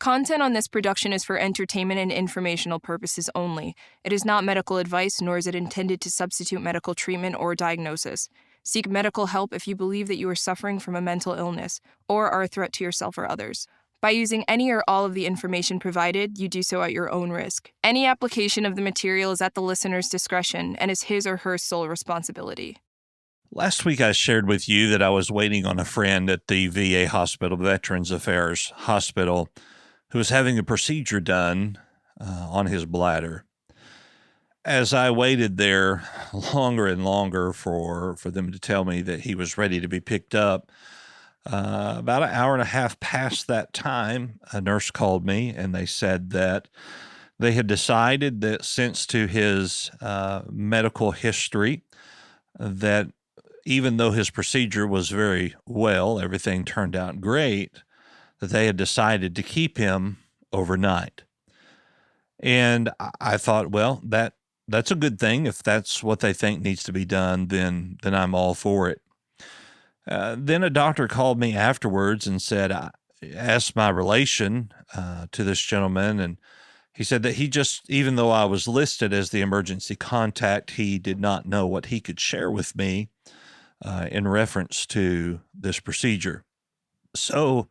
content on this production is for entertainment and informational purposes only. It is not medical advice, nor is it intended to substitute medical treatment or diagnosis. Seek medical help if you believe that you are suffering from a mental illness or are a threat to yourself or others. By using any or all of the information provided, you do so at your own risk. Any application of the material is at the listener's discretion and is his or her sole responsibility. Last week, I shared with you that I was waiting on a friend at the VA hospital, Veterans Affairs Hospital, who was having a procedure done on his bladder. As I waited there longer and longer for them to tell me that he was ready to be picked up, about an hour and a half past that time, a nurse called me, and they said that they had decided that since to his medical history, that even though his procedure was very well, everything turned out great, that they had decided to keep him overnight. And I thought, well, that's a good thing. If that's what they think needs to be done, then I'm all for it. Then a doctor called me afterwards and said, asked my relation to this gentleman, and he said that he just, even though I was listed as the emergency contact, he did not know what he could share with me in reference to this procedure. So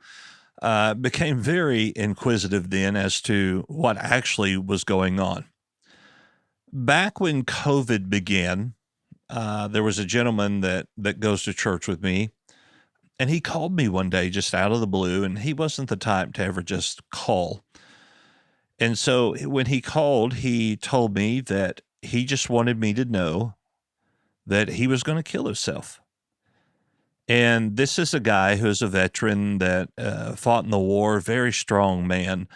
became very inquisitive then as to what actually was going on. Back when COVID began, there was a gentleman that goes to church with me, and he called me one day just out of the blue, and he wasn't the type to ever just call. And so when he called, he told me that he just wanted me to know that he was going to kill himself. And this is a guy who's a veteran that fought in the war, very strong man.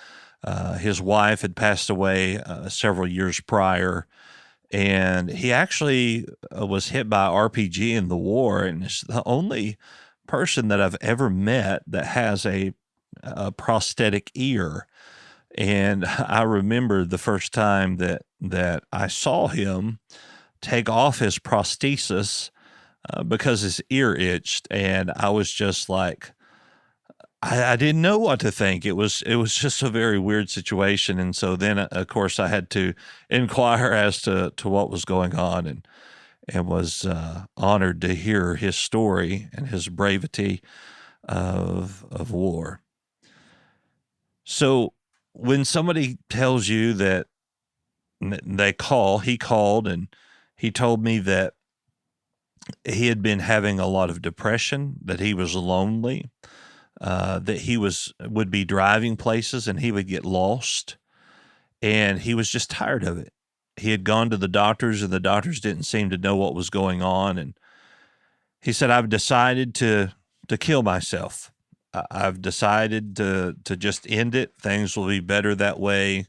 His wife had passed away several years prior, and he actually was hit by RPG in the war, and is the only person that I've ever met that has a prosthetic ear. And I remember the first time that I saw him take off his prosthesis because his ear itched, and I was just like, I didn't know what to think. It was just a very weird situation. And so then, of course, I had to inquire as to what was going on, and was honored to hear his story and his bravety of war. So when somebody tells you that he called and he told me that he had been having a lot of depression, that he was lonely, that he would be driving places and he would get lost, and he was just tired of it. He had gone to the doctors, and the doctors didn't seem to know what was going on. And he said, I've decided to kill myself. I've decided to just end it. Things will be better that way.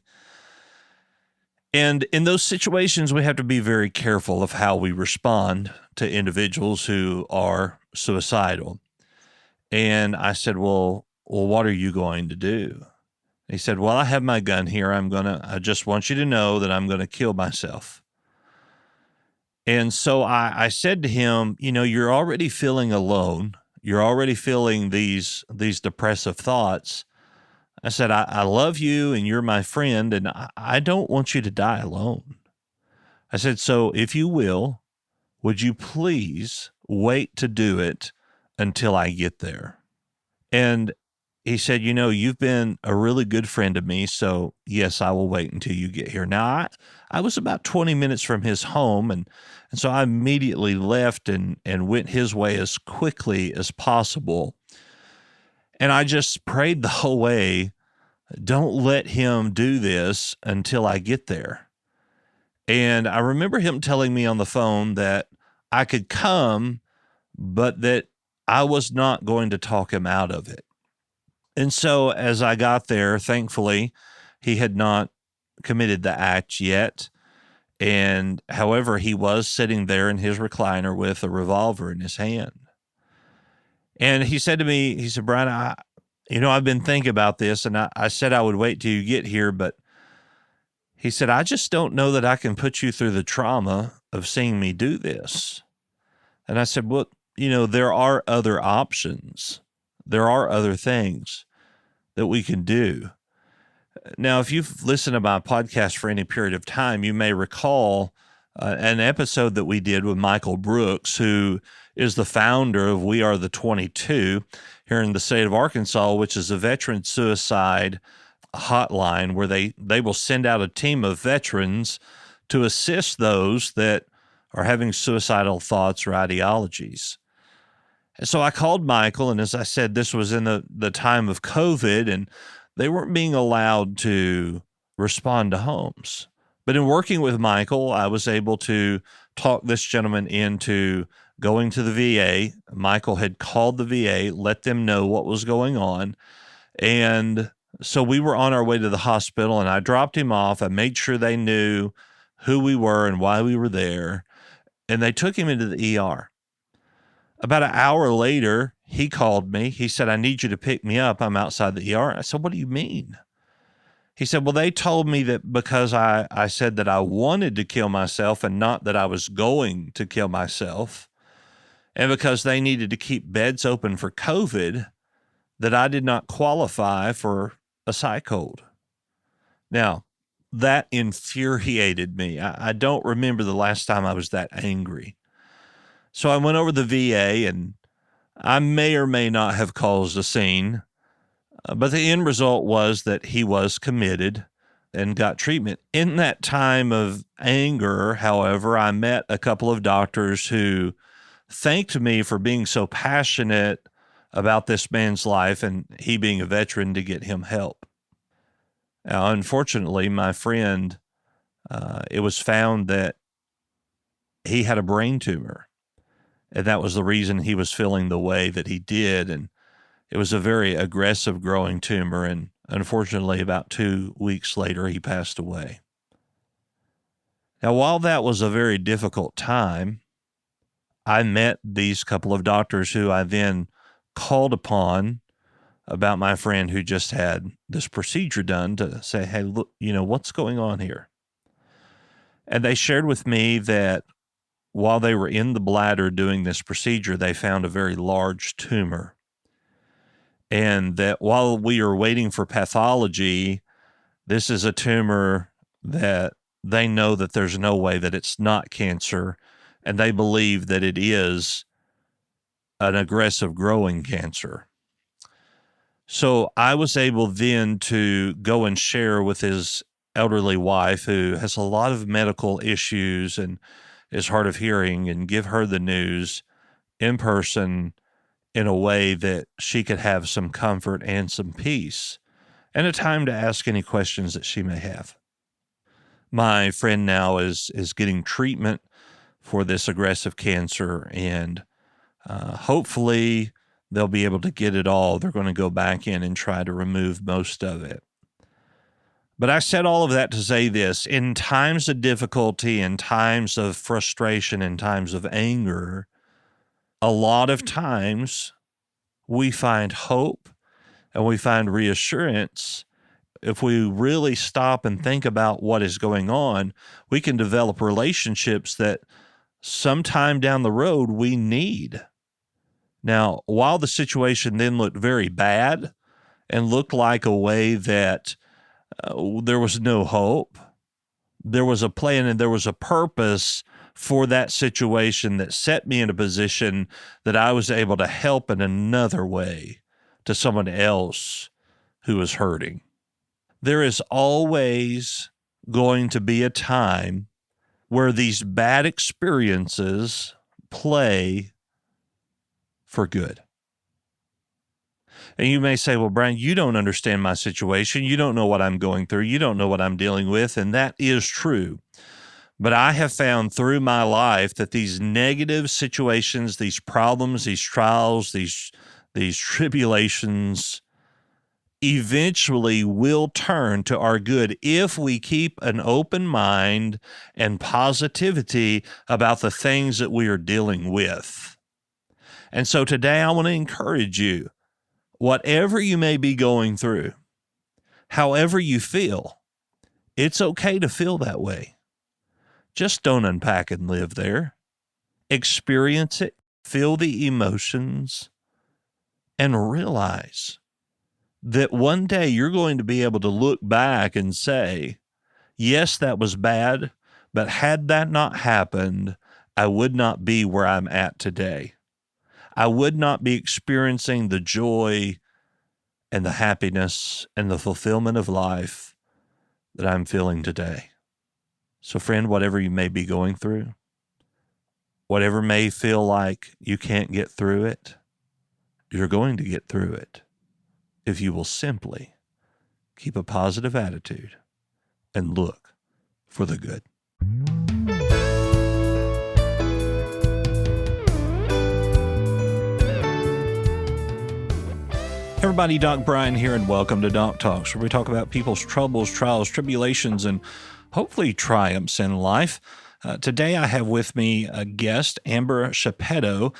And in those situations, we have to be very careful of how we respond to individuals who are suicidal. And I said, well, what are you going to do? He said, well, I have my gun here. I just want you to know that I'm going to kill myself. And so I said to him, you're already feeling alone. You're already feeling these depressive thoughts. I said, I love you and you're my friend, and I don't want you to die alone. I said, so if you will, would you please wait to do it until I get there? And he said, you've been a really good friend to me, so yes, I will wait until you get here. Now, I was about 20 minutes from his home, and so I immediately left and went his way as quickly as possible. And I just prayed the whole way, don't let him do this until I get there. And I remember him telling me on the phone that I could come, but that I was not going to talk him out of it. And so as I got there, thankfully, he had not committed the act yet. And however, he was sitting there in his recliner with a revolver in his hand. And he said to me, he said, Brian, I've been thinking about this, and I said I would wait till you get here, but he said, I just don't know that I can put you through the trauma of seeing me do this. And I said, well, there are other options. There are other things that we can do. Now, if you've listened to my podcast for any period of time, you may recall an episode that we did with Michael Brooks, who is the founder of We Are the 22 here in the state of Arkansas, which is a veteran suicide hotline where they will send out a team of veterans to assist those that are having suicidal thoughts or ideologies. And so I called Michael, and as I said, this was in the time of COVID, and they weren't being allowed to respond to homes. But in working with Michael, I was able to talk this gentleman into going to the VA. Michael had called the VA, let them know what was going on. And so we were on our way to the hospital, and I dropped him off. I made sure they knew who we were and why we were there. And they took him into the ER. About an hour later, he called me. He said, "I need you to pick me up. I'm outside the ER." I said, "What do you mean?" He said, "Well, they told me that because I said that I wanted to kill myself and not that I was going to kill myself, and because they needed to keep beds open for COVID, that I did not qualify for a psych hold." Now, that infuriated me. I don't remember the last time I was that angry. So I went over to the VA, and I may or may not have caused a scene, but the end result was that he was committed and got treatment. In that time of anger, however, I met a couple of doctors who thanked me for being so passionate about this man's life and he being a veteran to get him help. Now, unfortunately, my friend, it was found that he had a brain tumor. And that was the reason he was feeling the way that he did. And it was a very aggressive growing tumor. And unfortunately, about 2 weeks later, he passed away. Now, while that was a very difficult time, I met these couple of doctors who I then called upon about my friend who just had this procedure done to say, "Hey, look, what's going on here?" And they shared with me that while they were in the bladder doing this procedure, they found a very large tumor. And that while we are waiting for pathology, this is a tumor that they know that there's no way that it's not cancer, and they believe that it is an aggressive growing cancer. So I was able then to go and share with his elderly wife, who has a lot of medical issues and is hard of hearing, and give her the news in person in a way that she could have some comfort and some peace and a time to ask any questions that she may have. My friend now is getting treatment for this aggressive cancer, and hopefully they'll be able to get it all. They're going to go back in and try to remove most of it. But I said all of that to say this: in times of difficulty, in times of frustration, in times of anger, a lot of times we find hope and we find reassurance. If we really stop and think about what is going on, we can develop relationships that sometime down the road we need. Now, while the situation then looked very bad and looked like a way that there was no hope, there was a plan and there was a purpose for that situation that set me in a position that I was able to help in another way to someone else who is hurting. There is always going to be a time where these bad experiences play for good. And you may say, "Well, Brian, you don't understand my situation. You don't know what I'm going through. You don't know what I'm dealing with." And that is true. But I have found through my life that these negative situations, these problems, these trials, these tribulations eventually will turn to our good if we keep an open mind and positivity about the things that we are dealing with. And so today I want to encourage you, whatever you may be going through, however you feel, it's okay to feel that way. Just don't unpack and live there. Experience it, feel the emotions, and realize that one day you're going to be able to look back and say, yes, that was bad, but had that not happened, I would not be where I'm at today. I would not be experiencing the joy and the happiness and the fulfillment of life that I'm feeling today. So, friend, whatever you may be going through, whatever may feel like you can't get through it, you're going to get through it if you will simply keep a positive attitude and look for the good. Everybody, Doc Brian here, and welcome to Doc Talks, where we talk about people's troubles, trials, tribulations, and hopefully triumphs in life. Today I have with me a guest, Amber Chiapetto,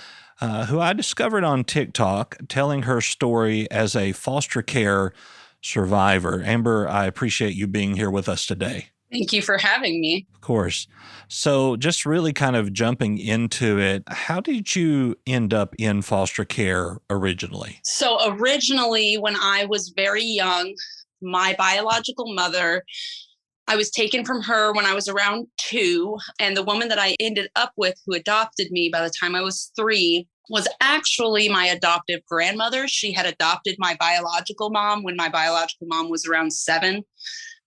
who I discovered on TikTok telling her story as a foster care survivor. Amber, I appreciate you being here with us today. Thank you for having me. Of course. So just really kind of jumping into it, how did you end up in foster care originally? So originally, when I was very young, my biological mother, I was taken from her when I was around 2. And the woman that I ended up with who adopted me by the time I was 3 was actually my adoptive grandmother. She had adopted my biological mom when my biological mom was around 7.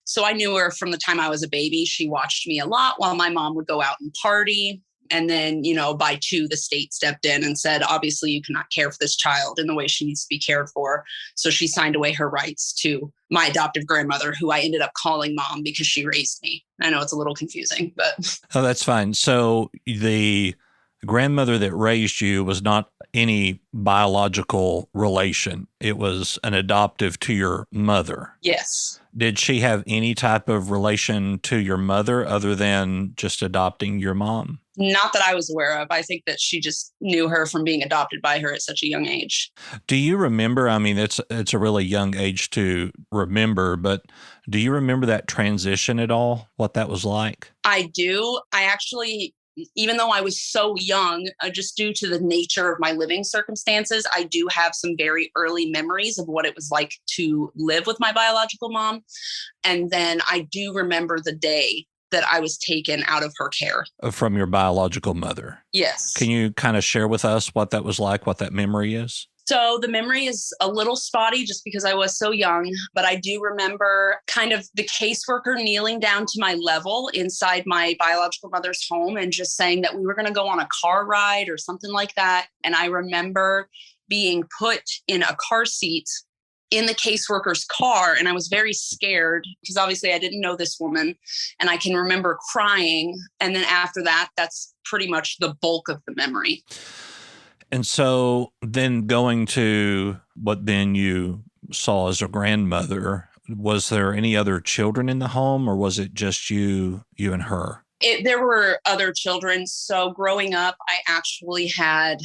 So I knew her from the time I was a baby. She watched me a lot while my mom would go out and party. And then, by 2, the state stepped in and said, obviously, you cannot care for this child in the way she needs to be cared for. So she signed away her rights to my adoptive grandmother, who I ended up calling mom because she raised me. I know it's a little confusing, but. Oh, that's fine. So the grandmother that raised you was not any biological relation. It was an adoptive to your mother. Yes. Did she have any type of relation to your mother other than just adopting your mom? Not that I was aware of. I think that she just knew her from being adopted by her at such a young age. Do you remember, I mean, it's a really young age to remember, but do you remember that transition at all, what that was like? I do. I actually, even though I was so young, just due to the nature of my living circumstances, I do have some very early memories of what it was like to live with my biological mom. And then I do remember the day that I was taken out of her care. From your biological mother? Yes. Can you kind of share with us what that was like, what that memory is? So the memory is a little spotty just because I was so young, but I do remember kind of the caseworker kneeling down to my level inside my biological mother's home and just saying that we were going to go on a car ride or something like that. And I remember being put in a car seat in the caseworker's car, and I was very scared because obviously I didn't know this woman, and I can remember crying. And then after that, that's pretty much the bulk of the memory. And so then going to what then you saw as a grandmother, was there any other children in the home, or was it just you and her? There were other children. So growing up, I actually had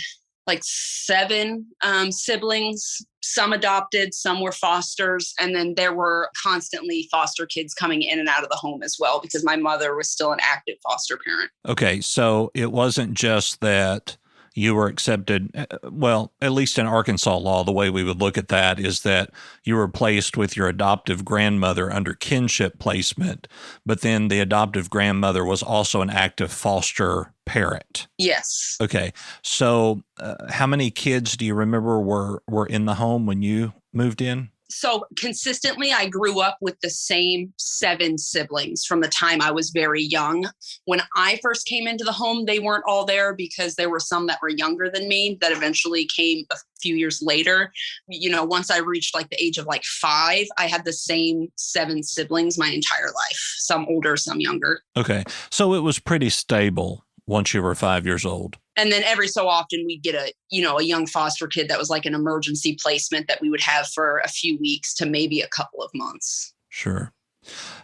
like 7 siblings, some adopted, some were fosters. And then there were constantly foster kids coming in and out of the home as well, because my mother was still an active foster parent. Okay, so it wasn't just that you were accepted, well, at least in Arkansas law, the way we would look at that is that you were placed with your adoptive grandmother under kinship placement, but then the adoptive grandmother was also an active foster parent. Yes. Okay, so how many kids do you remember were in the home when you moved in? So consistently, I grew up with the same 7 siblings from the time I was very young. When I first came into the home, they weren't all there because there were some that were younger than me that eventually came a few years later. Once I reached like the age of like 5, I had the same 7 siblings my entire life, some older, some younger. Okay, so it was pretty stable once you were 5 years old. And then every so often we'd get a young foster kid that was like an emergency placement that we would have for a few weeks to maybe a couple of months. Sure.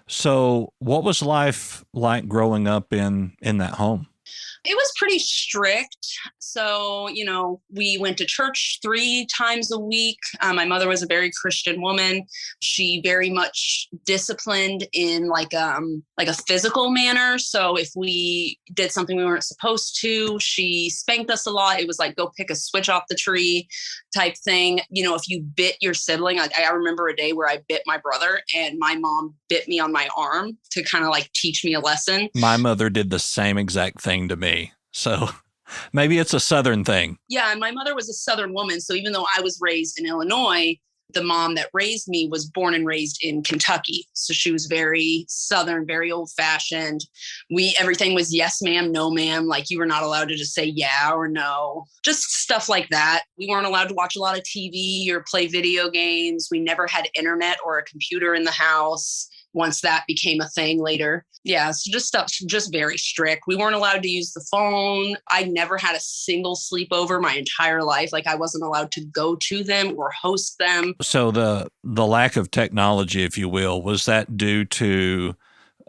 So what was life like growing up in that home? It was pretty strict. So, we went to church 3 times a week. My mother was a very Christian woman. She very much disciplined in like a physical manner. So if we did something we weren't supposed to, she spanked us a lot. It was like, go pick a switch off the tree type thing. If you bit your sibling, I remember a day where I bit my brother and my mom bit me on my arm to kind of like teach me a lesson. My mother did the same exact thing to me. So maybe it's a Southern thing. Yeah, and my mother was a Southern woman. So even though I was raised in Illinois, the mom that raised me was born and raised in Kentucky. So she was very Southern, very old fashioned. Everything was yes, ma'am, no, ma'am. Like you were not allowed to just say yeah or no, just stuff like that. We weren't allowed to watch a lot of TV or play video games. We never had internet or a computer in the house once that became a thing later. Yeah, so just stuff, just very strict. We weren't allowed to use the phone. I never had a single sleepover my entire life. Like I wasn't allowed to go to them or host them. So the lack of technology, if you will, was that due to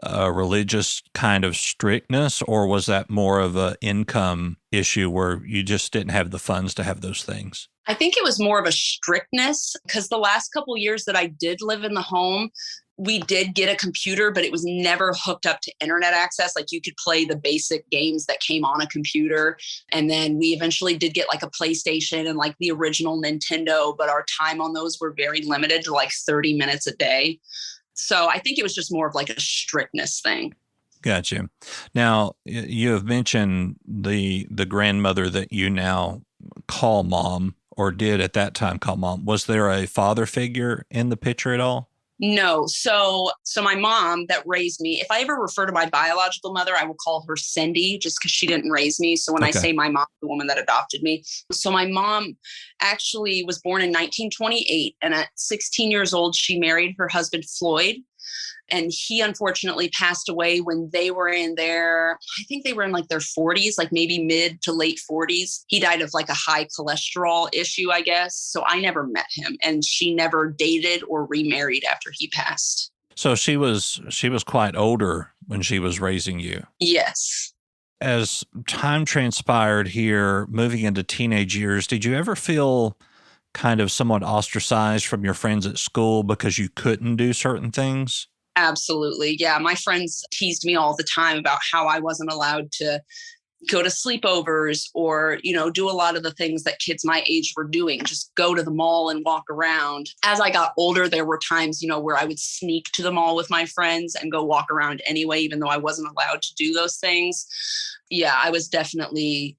a religious kind of strictness, or was that more of an income issue where you just didn't have the funds to have those things? I think it was more of a strictness because the last couple of years that I did live in the home, we did get a computer, but it was never hooked up to internet access. Like you could play the basic games that came on a computer. And then we eventually did get like a PlayStation and like the original Nintendo, but our time on those were very limited to like 30 minutes a day. So I think it was just more of like a strictness thing. Gotcha. Now, you have mentioned the grandmother that you now call mom, or did at that time call mom. Was there a father figure in the picture at all? No. So my mom that raised me, if I ever refer to my biological mother, I will call her Cindy just because she didn't raise me. So when I say my mom, the woman that adopted me. So my mom actually was born in 1928. And at 16 years old, she married her husband, Floyd. And he unfortunately passed away when they were in I think they were in like their 40s, like maybe mid to late 40s. He died of like a high cholesterol issue, I guess. So I never met him, and she never dated or remarried after he passed. So she was quite older when she was raising you. Yes. As time transpired here, moving into teenage years, did you ever feel kind of somewhat ostracized from your friends at school because you couldn't do certain things? Absolutely. Yeah. My friends teased me all the time about how I wasn't allowed to go to sleepovers or, do a lot of the things that kids my age were doing, just go to the mall and walk around. As I got older, there were times, where I would sneak to the mall with my friends and go walk around anyway, even though I wasn't allowed to do those things. Yeah, I was definitely,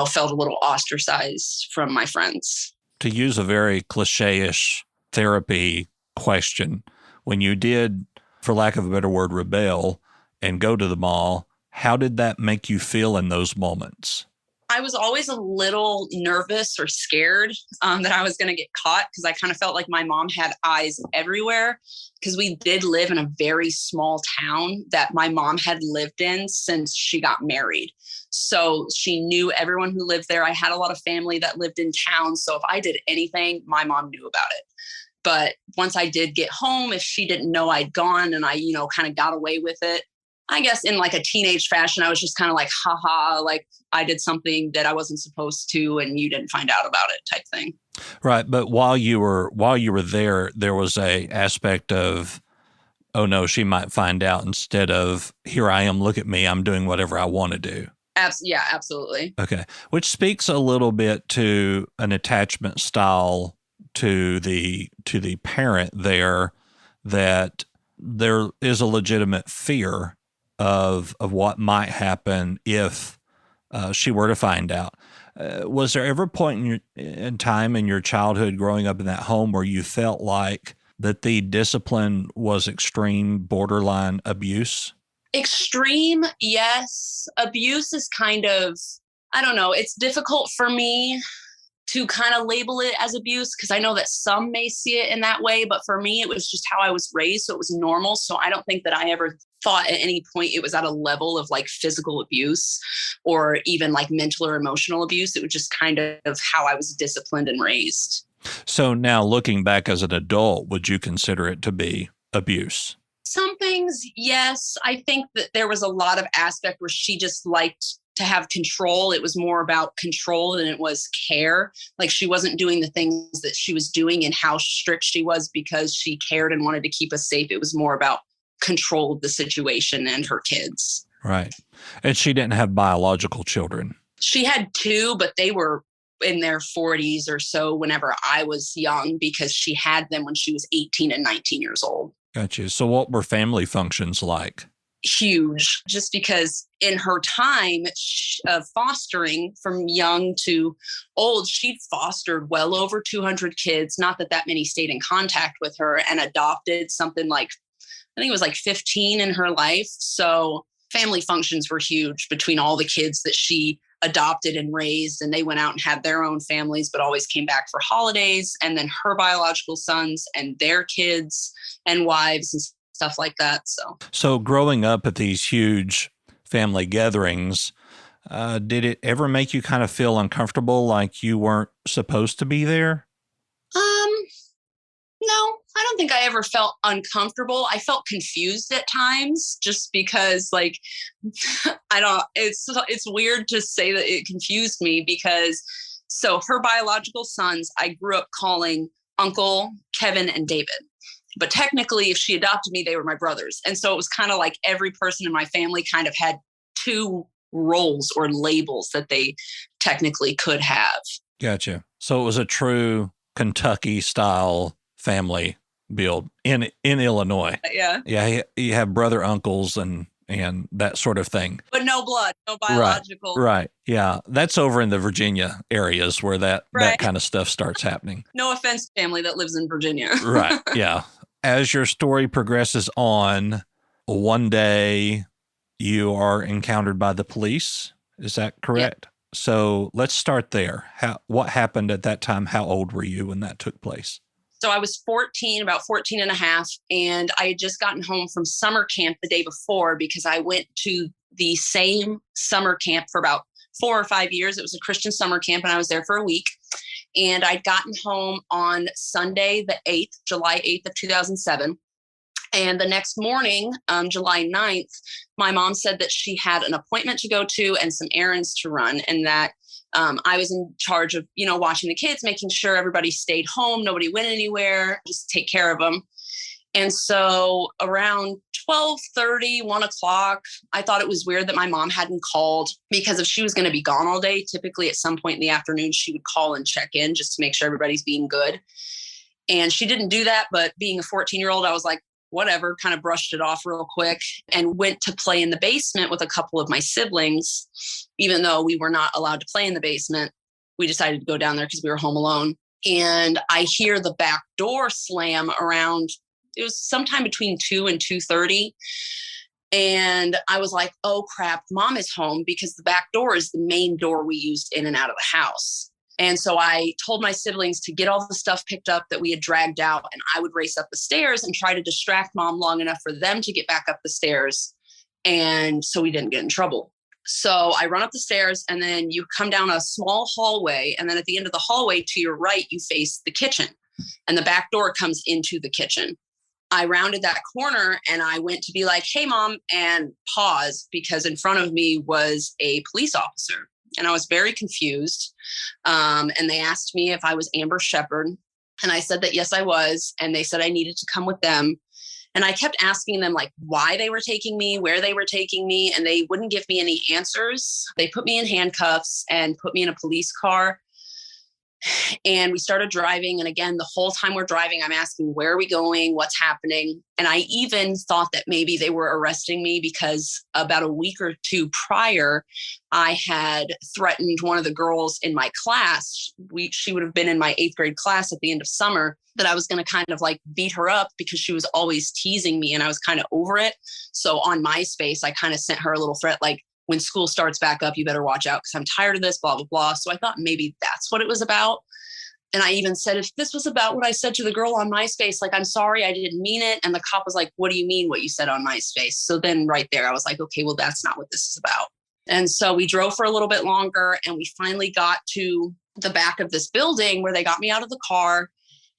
felt a little ostracized from my friends. To use a very cliche-ish therapy question, when you did, for lack of a better word, rebel and go to the mall, how did that make you feel in those moments? I was always a little nervous or scared that I was going to get caught because I kind of felt like my mom had eyes everywhere because we did live in a very small town that my mom had lived in since she got married. So she knew everyone who lived there. I had a lot of family that lived in town. So if I did anything, my mom knew about it. But once I did get home, if she didn't know I'd gone and I, kind of got away with it, I guess in like a teenage fashion, I was just kind of like, haha, like I did something that I wasn't supposed to and you didn't find out about it type thing. Right. But while you were there was a aspect of, oh no, she might find out, instead of here I am, look at me, I'm doing whatever I want to do. Yeah, absolutely. Okay. Which speaks a little bit to an attachment style to the parent there, that there is a legitimate fear of what might happen if she were to find out. Was there ever a point in time in your childhood growing up in that home where you felt like that the discipline was extreme, borderline abuse? Extreme, yes. Abuse is kind of, I don't know, it's difficult for me to kind of label it as abuse because I know that some may see it in that way, but for me, it was just how I was raised. So it was normal. So I don't think that I ever thought at any point it was at a level of like physical abuse or even like mental or emotional abuse. It was just kind of how I was disciplined and raised. So now looking back as an adult, would you consider it to be abuse? Some things, yes. I think that there was a lot of aspect where she just liked to have control. It was more about control than it was care. Like she wasn't doing the things that she was doing and how strict she was because she cared and wanted to keep us safe. It was more about control of the situation and her kids. Right. And she didn't have biological children. She had two, but they were in their 40s or so whenever I was young, because she had them when she was 18 and 19 years old. Gotcha. So what were family functions like? Huge, just because in her time of fostering from young to old, she'd fostered well over 200 kids. Not that that many stayed in contact with her, and adopted something like, I think it was like 15 in her life. So family functions were huge between all the kids that she adopted and raised, and they went out and had their own families, but always came back for holidays. And then her biological sons and their kids and wives and stuff like that. So growing up at these huge family gatherings, did it ever make you kind of feel uncomfortable, like you weren't supposed to be there? No, I don't think I ever felt uncomfortable. I felt confused at times, just because, like, it's weird to say that it confused me, because so her biological sons, I grew up calling Uncle, Kevin, and David. But technically, if she adopted me, they were my brothers. And so it was kind of like every person in my family kind of had two roles or labels that they technically could have. Gotcha. So it was a true Kentucky style family build in Illinois. Yeah. Yeah, you have brother, uncles, and that sort of thing. But no blood, no biological. Right. Yeah. That's over in the Virginia areas where that kind of stuff starts happening. No offense, family that lives in Virginia. Right. Yeah. As your story progresses on, one day you are encountered by the police. Is that correct? Yep. So let's start there. What happened at that time? How old were you when that took place? So I was 14, about 14 and a half, and I had just gotten home from summer camp the day before, because I went to the same summer camp for about 4 or 5 years. It was a Christian summer camp, and I was there for a week. And I'd gotten home on Sunday, the 8th, July 8th of 2007. And the next morning, July 9th, my mom said that she had an appointment to go to and some errands to run, and that I was in charge of, watching the kids, making sure everybody stayed home, nobody went anywhere, just take care of them. And so around 12:30, 1 o'clock, I thought it was weird that my mom hadn't called, because if she was going to be gone all day, typically at some point in the afternoon, she would call and check in just to make sure everybody's being good. And she didn't do that. But being a 14-year-old, I was like, whatever, kind of brushed it off real quick and went to play in the basement with a couple of my siblings. Even though we were not allowed to play in the basement, we decided to go down there because we were home alone. And I hear the back door slam around, it was sometime between 2 and 2:30. And I was like, oh crap, mom is home, because the back door is the main door we used in and out of the house. And so I told my siblings to get all the stuff picked up that we had dragged out, and I would race up the stairs and try to distract mom long enough for them to get back up the stairs. And so we didn't get in trouble. So I run up the stairs, and then you come down a small hallway. And then at the end of the hallway to your right, you face the kitchen, and the back door comes into the kitchen. I rounded that corner and I went to be like, hey, mom, and paused, because in front of me was a police officer. And I was very confused. And they asked me if I was Amber Shepherd. And I said that, yes, I was. And they said I needed to come with them. And I kept asking them, like, why they were taking me, where they were taking me. And they wouldn't give me any answers. They put me in handcuffs and put me in a police car. And we started driving. And again, the whole time we're driving, I'm asking, where are we going? What's happening? And I even thought that maybe they were arresting me, because about a week or two prior, I had threatened one of the girls in my class. She would have been in my 8th grade class at the end of summer, that I was going to kind of like beat her up because she was always teasing me, and I was kind of over it. So on MySpace, I kind of sent her a little threat, like, when school starts back up, you better watch out, because I'm tired of this, blah, blah, blah. So I thought maybe that's what it was about. And I even said, if this was about what I said to the girl on MySpace, like, I'm sorry, I didn't mean it. And the cop was like, what do you mean what you said on MySpace? So then right there, I was like, okay, well, that's not what this is about. And so we drove for a little bit longer, and we finally got to the back of this building where they got me out of the car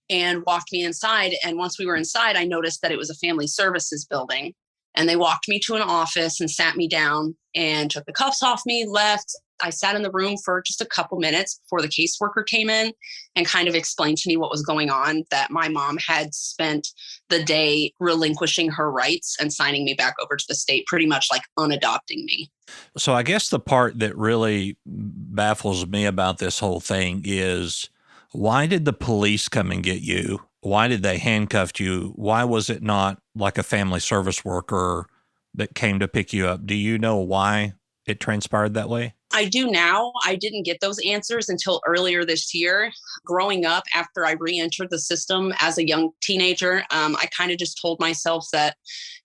and walked me inside. And once we were inside, I noticed that it was a family services building. And they walked me to an office and sat me down and took the cuffs off me, left. I sat in the room for just a couple minutes before the caseworker came in and kind of explained to me what was going on, that my mom had spent the day relinquishing her rights and signing me back over to the state, pretty much like unadopting me. So I guess the part that really baffles me about this whole thing is, why did the police come and get you? Why did they handcuff you? Why was it not like a family service worker that came to pick you up? Do you know why it transpired that way? I do now. I didn't get those answers until earlier this year. Growing up, after I re-entered the system as a young teenager, I kind of just told myself that,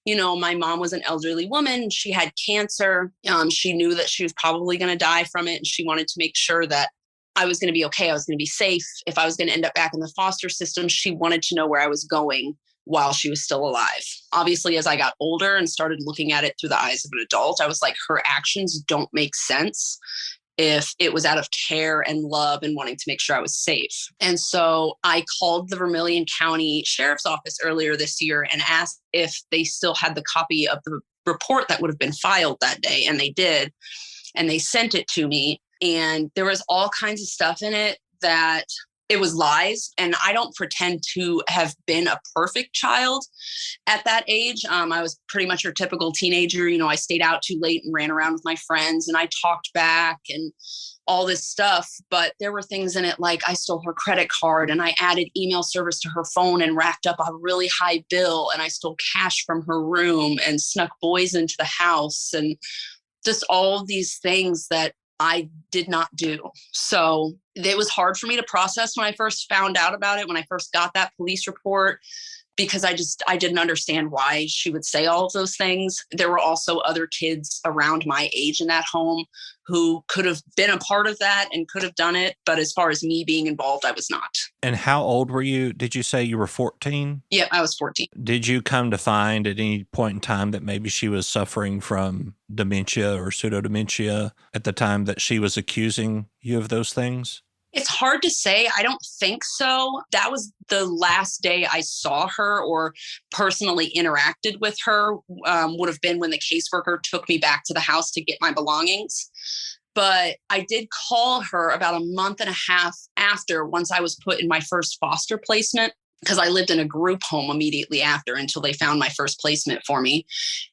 my mom was an elderly woman. She had cancer. She knew that she was probably going to die from it. And she wanted to make sure that I was going to be okay. I was going to be safe. If I was going to end up back in the foster system, she wanted to know where I was going while she was still alive. Obviously, as I got older and started looking at it through the eyes of an adult, I was like, her actions don't make sense if it was out of care and love and wanting to make sure I was safe. And so I called the Vermilion County Sheriff's Office earlier this year and asked if they still had the copy of the report that would have been filed that day. And they did. And they sent it to me. And there was all kinds of stuff in it that it was lies. And I don't pretend to have been a perfect child at that age. I was pretty much your typical teenager. I stayed out too late and ran around with my friends and I talked back and all this stuff. But there were things in it like I stole her credit card and I added email service to her phone and racked up a really high bill. And I stole cash from her room and snuck boys into the house and just all of these things that I did not do. So it was hard for me to process when I first found out about it, when I first got that police report, because I didn't understand why she would say all of those things. There were also other kids around my age in that home who could have been a part of that and could have done it. But as far as me being involved, I was not. And how old were you? Did you say you were 14? Yeah, I was 14. Did you come to find at any point in time that maybe she was suffering from dementia or pseudo-dementia at the time that she was accusing you of those things? It's hard to say. I don't think so. That was the last day I saw her or personally interacted with her, would have been when the caseworker took me back to the house to get my belongings. But I did call her about a month and a half after, once I was put in my first foster placement, because I lived in a group home immediately after until they found my first placement for me.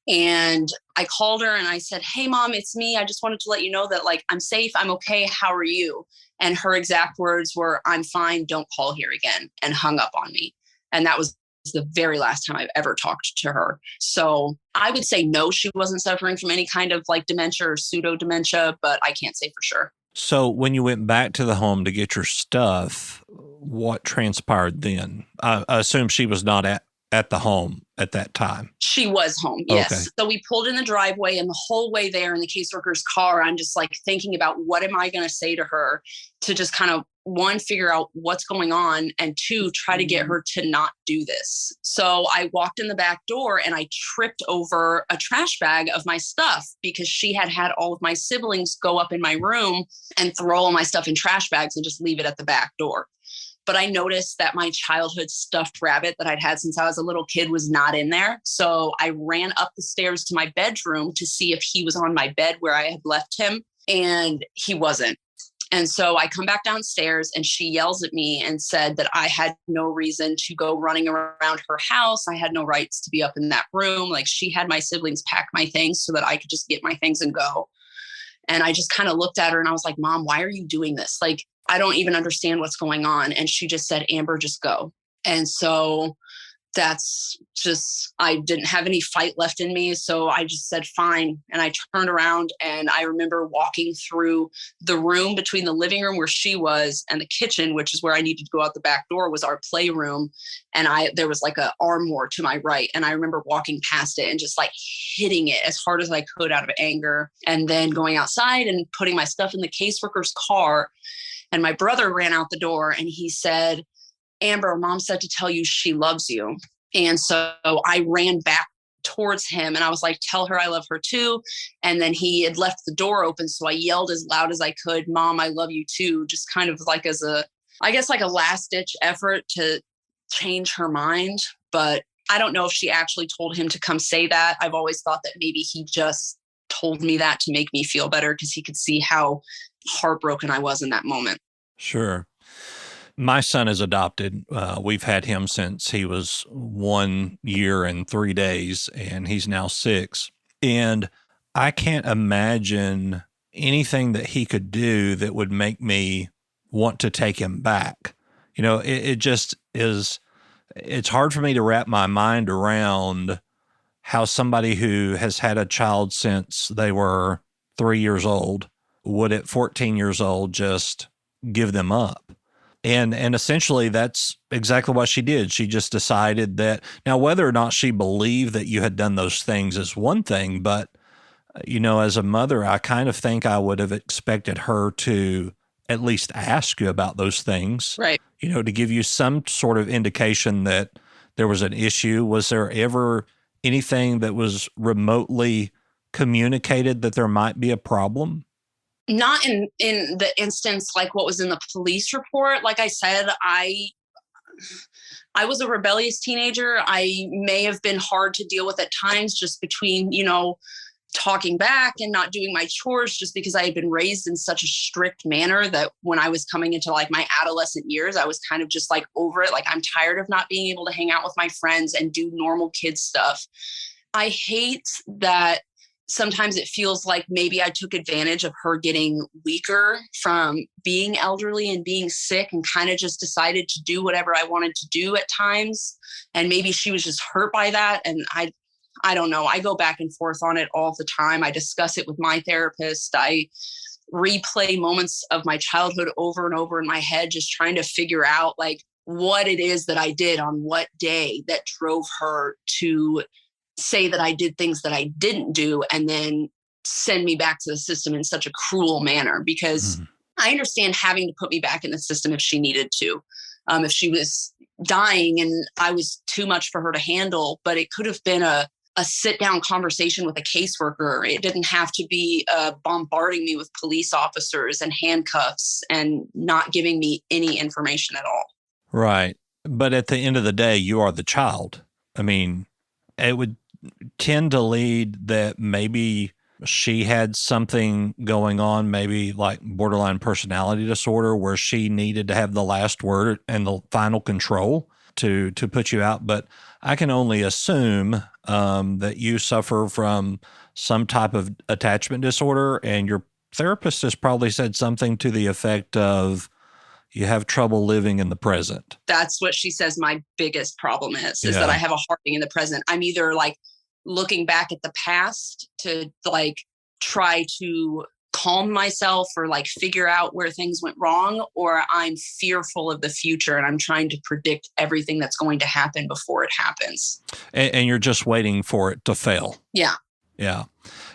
And I called her and I said, "Hey, Mom, it's me. I just wanted to let you know that I'm safe. I'm okay. How are you?" And her exact words were, "I'm fine. Don't call here again," and hung up on me. And that was the very last time I've ever talked to her. So I would say no, she wasn't suffering from any kind of dementia or pseudo dementia, but I can't say for sure. So when you went back to the home to get your stuff, what transpired then? I assume she was not at the home at that time. She was home, yes. Okay. So we pulled in the driveway, and the whole way there in the caseworker's car, I'm just thinking about what am I going to say to her to just kind of, one, figure out what's going on, and two, try to get her to not do this. So I walked in the back door and I tripped over a trash bag of my stuff because she had had all of my siblings go up in my room and throw all my stuff in trash bags and just leave it at the back door. But I noticed that my childhood stuffed rabbit that I'd had since I was a little kid was not in there. So I ran up the stairs to my bedroom to see if he was on my bed where I had left him, and he wasn't. And so I come back downstairs and she yells at me and said that I had no reason to go running around her house. I had no rights to be up in that room. She had my siblings pack my things so that I could just get my things and go. And I just kind of looked at her and I was like, "Mom, why are you doing this? I don't even understand what's going on." And she just said, "Amber, just go." And so that's just, I didn't have any fight left in me. So I just said, fine. And I turned around and I remember walking through the room between the living room where she was and the kitchen, which is where I needed to go out the back door, was our playroom. And there was an armoire to my right. And I remember walking past it and just hitting it as hard as I could out of anger. And then going outside and putting my stuff in the caseworker's car. And my brother ran out the door and he said, "Amber, Mom said to tell you she loves you." And so I ran back towards him and I was like, "Tell her I love her too." And then he had left the door open. So I yelled as loud as I could, "Mom, I love you too." Just kind of as a last ditch effort to change her mind. But I don't know if she actually told him to come say that. I've always thought that maybe he just told me that to make me feel better because he could see how heartbroken I was in that moment. Sure. My son is adopted. We've had him since he was 1 year and 3 days, and he's now 6. And I can't imagine anything that he could do that would make me want to take him back. It just is, it's hard for me to wrap my mind around how somebody who has had a child since they were 3 years old would at 14 years old just give them up. And essentially that's exactly what she did. She just decided that, now whether or not she believed that you had done those things is one thing, but as a mother, I kind of think I would have expected her to at least ask you about those things, right? To give you some sort of indication that there was an issue. Was there ever anything that was remotely communicated that there might be a problem? Not in the instance like what was in the police report. Like I said, I was a rebellious teenager. I may have been hard to deal with at times, just between, talking back and not doing my chores, just because I had been raised in such a strict manner that when I was coming into like my adolescent years, I was kind of just like over it. Like I'm tired of not being able to hang out with my friends and do normal kid stuff. I hate that sometimes it feels like maybe I took advantage of her getting weaker from being elderly and being sick, and kind of just decided to do whatever I wanted to do at times. And maybe she was just hurt by that. And I don't know. I go back and forth on it all the time. I discuss it with my therapist. I replay moments of my childhood over and over in my head, just trying to figure out like what it is that I did on what day that drove her to say that I did things that I didn't do and then send me back to the system in such a cruel manner. Because I understand having to put me back in the system if she needed to, if she was dying and I was too much for her to handle. But it could have been a sit down conversation with a caseworker. It didn't have to be bombarding me with police officers and handcuffs and not giving me any information at all. Right. But at the end of the day, you are the child. I mean, it would tend to lead that maybe she had something going on, maybe like borderline personality disorder, where she needed to have the last word and the final control to put you out. But I can only assume that you suffer from some type of attachment disorder, and your therapist has probably said something to the effect of you have trouble living in the present. That's what she says my biggest problem is that I have a hard thing in the present. I'm either like looking back at the past to like try to calm myself or like figure out where things went wrong, or I'm fearful of the future and I'm trying to predict everything that's going to happen before it happens. And you're just waiting for it to fail. Yeah. Yeah.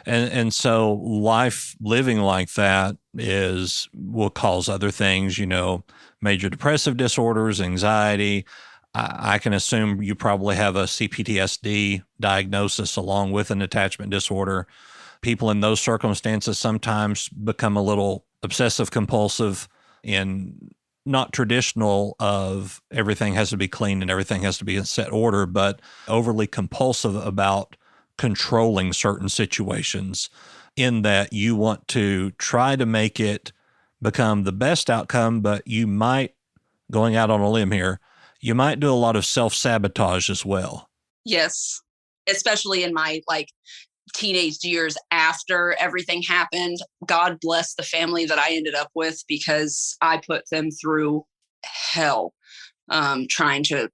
And so life living like that will cause other things, major depressive disorders, anxiety. I can assume you probably have a CPTSD diagnosis along with an attachment disorder. People in those circumstances sometimes become a little obsessive compulsive in not traditional of everything has to be clean and everything has to be in set order, but overly compulsive about controlling certain situations, in that you want to try to make it become the best outcome, but you might, going out on a limb here, you might do a lot of self-sabotage as well. Yes. Especially in my like teenage years after everything happened. God bless the family that I ended up with, because I put them through hell trying to,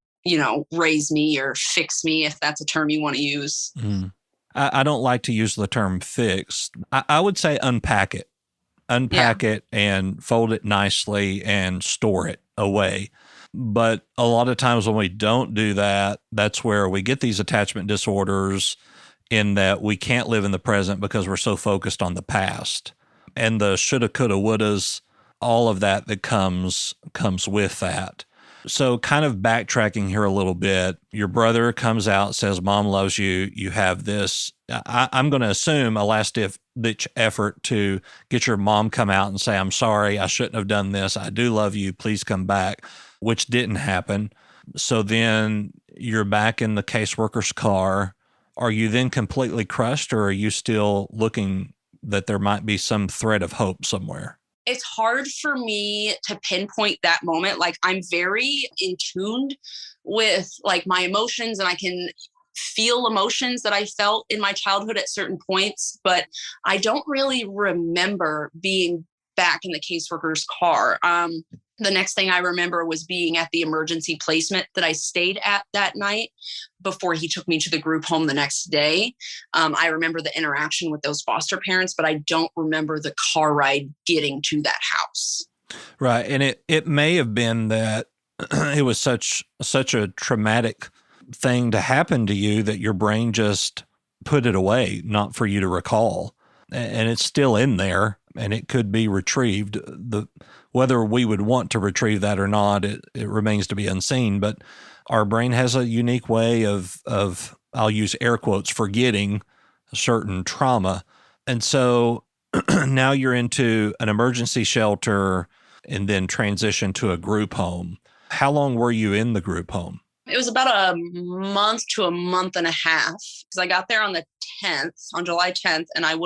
raise me or fix me, if that's a term you want to use. I don't like to use the term fixed. I would say unpack it. Unpack it and fold it nicely and store it away. But a lot of times when we don't do that, that's where we get these attachment disorders, in that we can't live in the present because we're so focused on the past. And the shoulda, coulda, wouldas, all of that comes with that. So kind of backtracking here a little bit, your brother comes out, says, Mom loves you. You have this, I'm going to assume, a last-ditch effort to get your mom come out and say, I'm sorry, I shouldn't have done this. I do love you. Please come back, which didn't happen. So then you're back in the caseworker's car. Are you then completely crushed, or are you still looking that there might be some thread of hope somewhere? It's hard for me to pinpoint that moment. Like, I'm very in tuned with like my emotions, and I can feel emotions that I felt in my childhood at certain points, but I don't really remember being back in the caseworker's car. The next thing I remember was being at the emergency placement that I stayed at that night before he took me to the group home the next day. I remember the interaction with those foster parents, but I don't remember the car ride getting to that house. Right. And it may have been that it was such a traumatic thing to happen to you that your brain just put it away, not for you to recall. And it's still in there, and it could be retrieved. Whether we would want to retrieve that or not, it remains to be unseen. But our brain has a unique way of I'll use air quotes, forgetting a certain trauma. And so now you're into an emergency shelter and then transition to a group home. How long were you in the group home? It was about a month to a month and a half, because I got there on the 10th, on July 10th, and I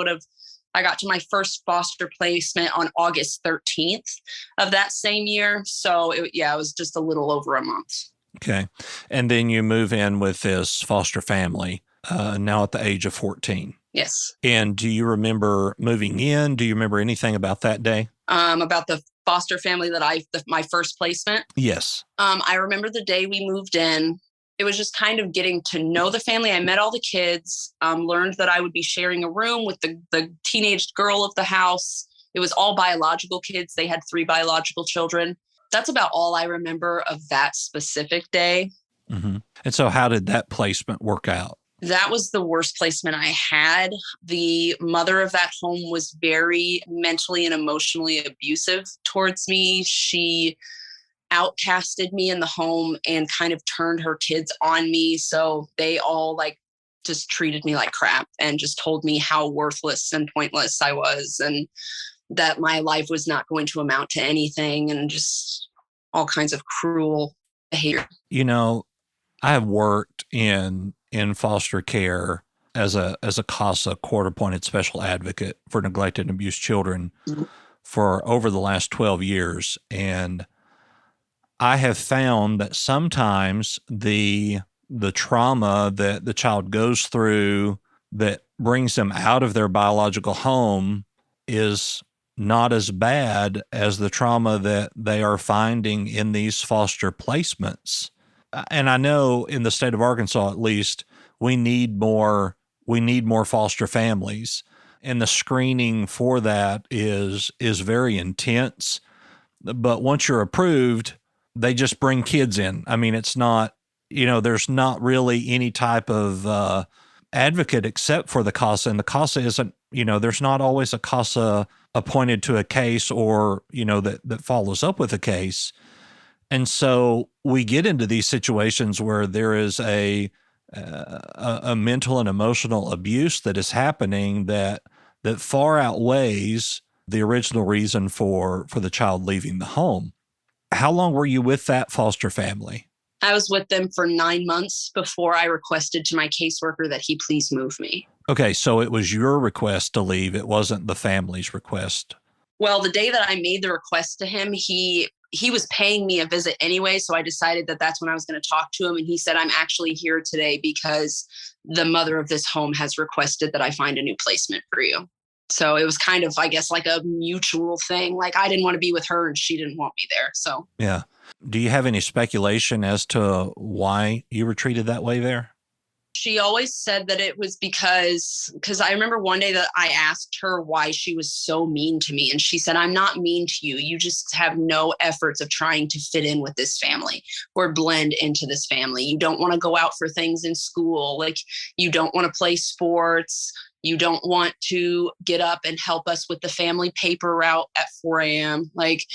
got to my first foster placement on August 13th of that same year. So it was just a little over a month. Okay. And then you move in with this foster family, now at the age of 14. Yes. And do you remember moving in? Do you remember anything about that day? About the foster family my first placement? Yes. I remember the day we moved in. It was just kind of getting to know the family. I met all the kids, learned that I would be sharing a room with the teenage girl of the house. It was all biological kids. They had 3 biological children. That's about all I remember of that specific day. Mm-hmm. And so how did that placement work out? That was the worst placement I had. The mother of that home was very mentally and emotionally abusive towards me. She outcasted me in the home and kind of turned her kids on me. So they all just treated me like crap and just told me how worthless and pointless I was, and that my life was not going to amount to anything, and just all kinds of cruel behavior. I have worked in foster care as a CASA, court-appointed special advocate for neglected and abused children, for over the last 12 years. And I have found that sometimes the trauma that the child goes through that brings them out of their biological home is not as bad as the trauma that they are finding in these foster placements. And I know in the state of Arkansas, at least, we need more foster families. And the screening for that is very intense. But once you're approved, they just bring kids in. I mean, it's not, there's not really any type of advocate except for the CASA. And the CASA isn't, there's not always a CASA appointed to a case or, that follows up with a case. And so we get into these situations where there is a mental and emotional abuse that is happening that far outweighs the original reason for the child leaving the home. How long were you with that foster family? I was with them for 9 months before I requested to my caseworker that he please move me. Okay, so it was your request to leave. It wasn't the family's request. Well, the day that I made the request to him, he was paying me a visit anyway, so I decided that that's when I was going to talk to him. And he said, I'm actually here today because the mother of this home has requested that I find a new placement for you. So it was kind of, I guess, like a mutual thing. Like, I didn't want to be with her and she didn't want me there. So, yeah. Do you have any speculation as to why you were treated that way there? She always said that it was because I remember one day that I asked her why she was so mean to me. And she said, I'm not mean to you. You just have no efforts of trying to fit in with this family or blend into this family. You don't want to go out for things in school. Like, you don't want to play sports. You don't want to get up and help us with the family paper route at 4 a.m. Like,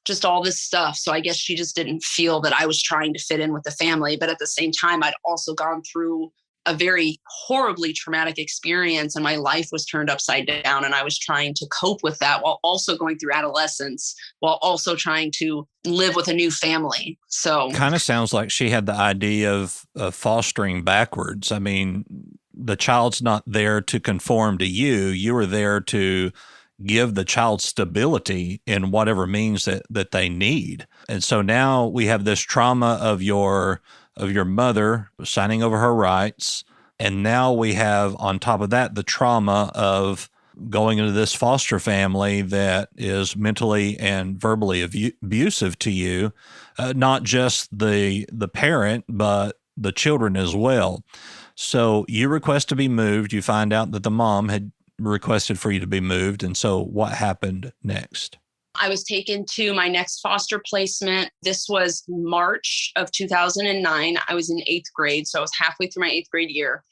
just all this stuff. So I guess she just didn't feel that I was trying to fit in with the family. But at the same time, I'd also gone through a very horribly traumatic experience, and my life was turned upside down, and I was trying to cope with that while also going through adolescence, while also trying to live with a new family. So Kind of sounds like she had the idea of fostering backwards. I mean, the child's not there to conform to you. You were there to give the child stability in whatever means that they need. And so now we have this trauma of your mother signing over her rights. And now we have on top of that the trauma of going into this foster family that is mentally and verbally abusive to you, not just the parent, but the children as well. So you request to be moved. You find out that the mom had requested for you to be moved. And so what happened next? I was taken to my next foster placement. This was March of 2009. I was in 8th grade. So I was halfway through my 8th grade year,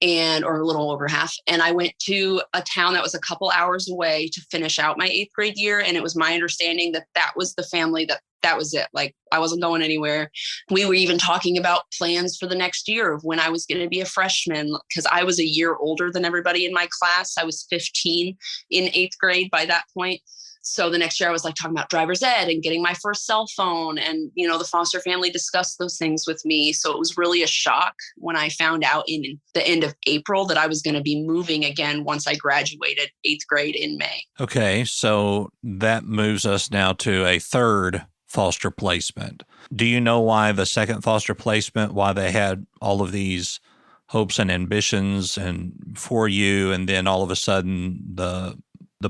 or a little over half. And I went to a town that was a couple hours away to finish out my 8th grade year. And it was my understanding that that was the family that was it. Like, I wasn't going anywhere. We were even talking about plans for the next year of when I was going to be a freshman, because I was a year older than everybody in my class. I was 15 in 8th grade by that point. So the next year I was like talking about driver's ed and getting my first cell phone. And, the foster family discussed those things with me. So it was really a shock when I found out in the end of April that I was going to be moving again once I graduated 8th grade in May. Okay, so that moves us now to a third foster placement. Do you know why the second foster placement, why they had all of these hopes and ambitions and for you, and then all of a sudden the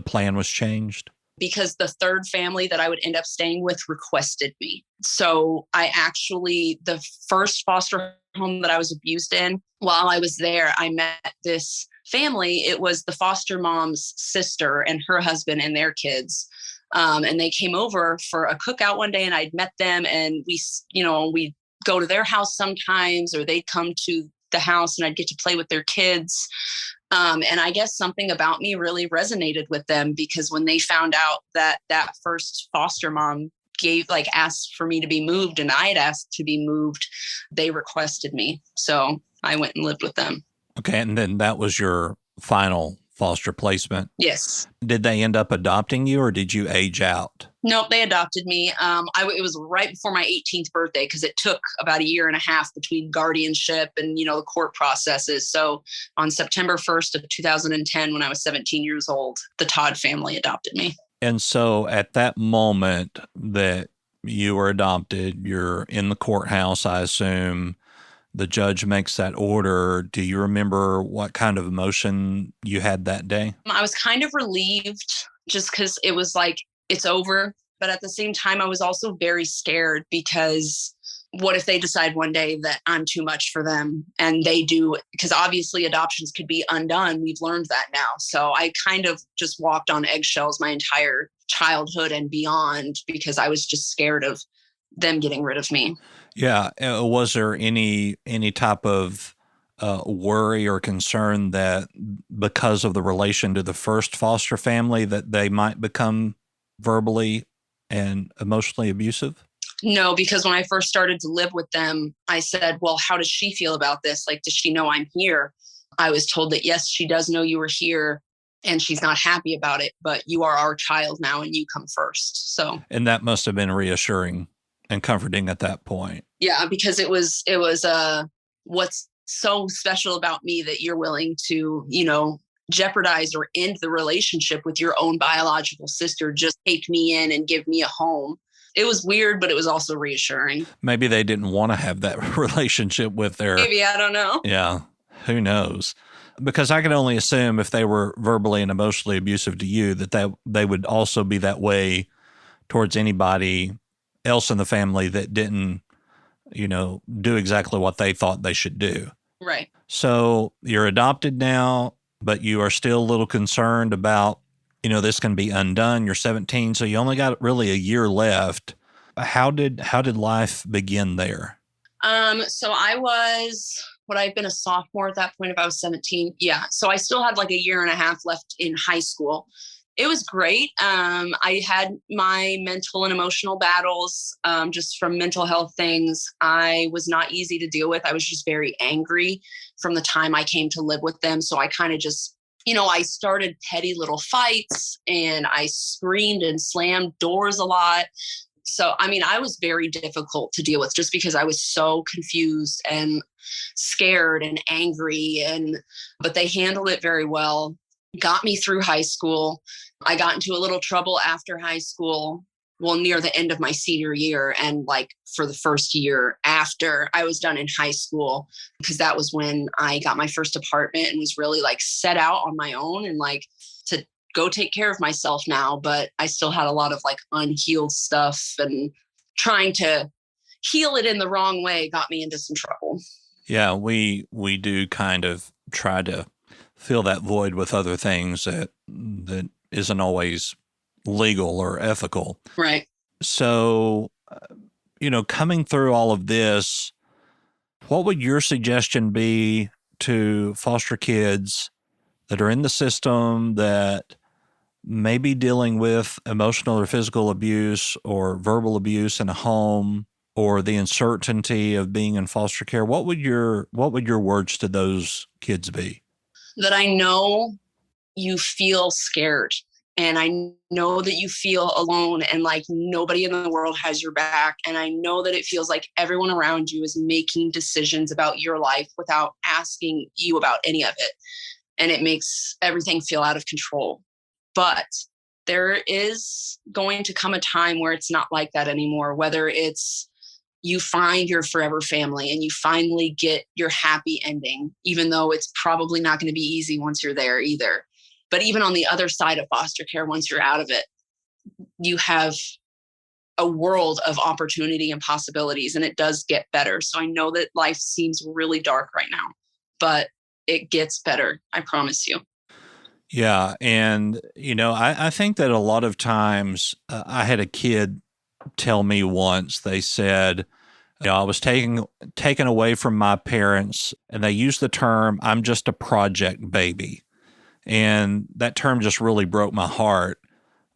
plan was changed? Because the third family that I would end up staying with requested me. So the first foster home that I was abused in, while I was there, I met this family. It was the foster mom's sister and her husband and their kids. And they came over for a cookout one day, and I'd met them, and we go to their house sometimes, or they'd come to the house and I'd get to play with their kids. And I guess something about me really resonated with them, because when they found out that first foster mom asked for me to be moved and I had asked to be moved, they requested me. So I went and lived with them. Okay. And then that was your final foster placement? Yes. Did they end up adopting you, or did you age out? Nope, they adopted me. It was right before my 18th birthday, because it took about a year and a half between guardianship and, the court processes. So on September 1st of 2010, when I was 17 years old, the Todd family adopted me. And so at that moment that you were adopted, you're in the courthouse, I assume. The judge makes that order. Do you remember what kind of emotion you had that day? I was kind of relieved, just because it was like, it's over. But at the same time, I was also very scared, because what if they decide one day that I'm too much for them? And they do, because obviously adoptions could be undone. We've learned that now. So I kind of just walked on eggshells my entire childhood and beyond, because I was just scared of them getting rid of me. Yeah. Was there any type of worry or concern that because of the relation to the first foster family that they might become verbally and emotionally abusive? No, because when I first started to live with them, I said, well, how does she feel about this? Like, does she know I'm here? I was told that, yes, she does know you were here, and she's not happy about it, but you are our child now and you come first. So, and that must have been reassuring and comforting at that point. Yeah, because it was what's so special about me that you're willing to, jeopardize or end the relationship with your own biological sister, just take me in and give me a home. It was weird, but it was also reassuring. Maybe they didn't want to have that relationship with their... Maybe, I don't know. Yeah, who knows? Because I can only assume if they were verbally and emotionally abusive to you, that they would also be that way towards anybody else in the family that didn't, do exactly what they thought they should do. Right. So you're adopted now, but you are still a little concerned about, this can be undone. You're 17, so you only got really a year left. How did life begin there? So would I have been a sophomore at that point if I was 17? Yeah. So I still had like a year and a half left in high school. It was great. I had my mental and emotional battles just from mental health things. I was not easy to deal with. I was just very angry from the time I came to live with them. So I kind of just, I started petty little fights and I screamed and slammed doors a lot. So, I was very difficult to deal with just because I was so confused and scared and angry. But they handled it very well, got me through high school. I got into a little trouble after high school, well, near the end of my senior year. And like for the first year after I was done in high school, because that was when I got my first apartment and was really like set out on my own and like to go take care of myself now. But I still had a lot of like unhealed stuff, and trying to heal it in the wrong way got me into some trouble. Yeah, we do kind of try to fill that void with other things that isn't always legal or ethical. Right. So, coming through all of this, what would your suggestion be to foster kids that are in the system that may be dealing with emotional or physical abuse or verbal abuse in a home, or the uncertainty of being in foster care? What would your words to those kids be? That I know you feel scared, and I know that you feel alone and like nobody in the world has your back. And I know that it feels like everyone around you is making decisions about your life without asking you about any of it. And it makes everything feel out of control. But there is going to come a time where it's not like that anymore, whether it's you find your forever family and you finally get your happy ending, even though it's probably not going to be easy once you're there either. But even on the other side of foster care, once you're out of it, you have a world of opportunity and possibilities, and it does get better. So I know that life seems really dark right now, but it gets better. I promise you. Yeah. And, I think that a lot of times I had a kid tell me once, they said, I was taken away from my parents, and they used the term, "I'm just a project baby." And that term just really broke my heart.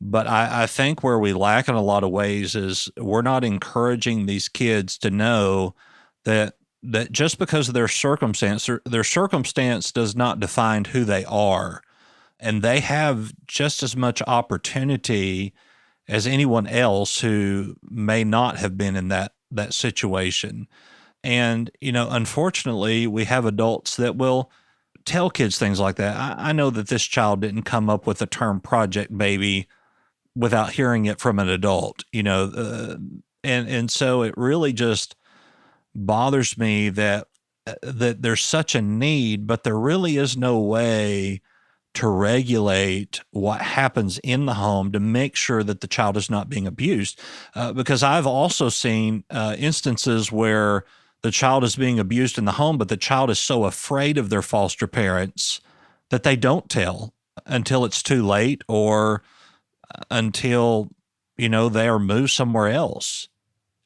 But I think where we lack in a lot of ways is we're not encouraging these kids to know that just because of their circumstance does not define who they are. And they have just as much opportunity as anyone else who may not have been in that situation. And, unfortunately, we have adults that will tell kids things like that. I know that this child didn't come up with the term project baby without hearing it from an adult, and so it really just bothers me that there's such a need, but there really is no way to regulate what happens in the home to make sure that the child is not being abused. Because I've also seen instances where the child is being abused in the home, but the child is so afraid of their foster parents that they don't tell until it's too late, or until, they are moved somewhere else.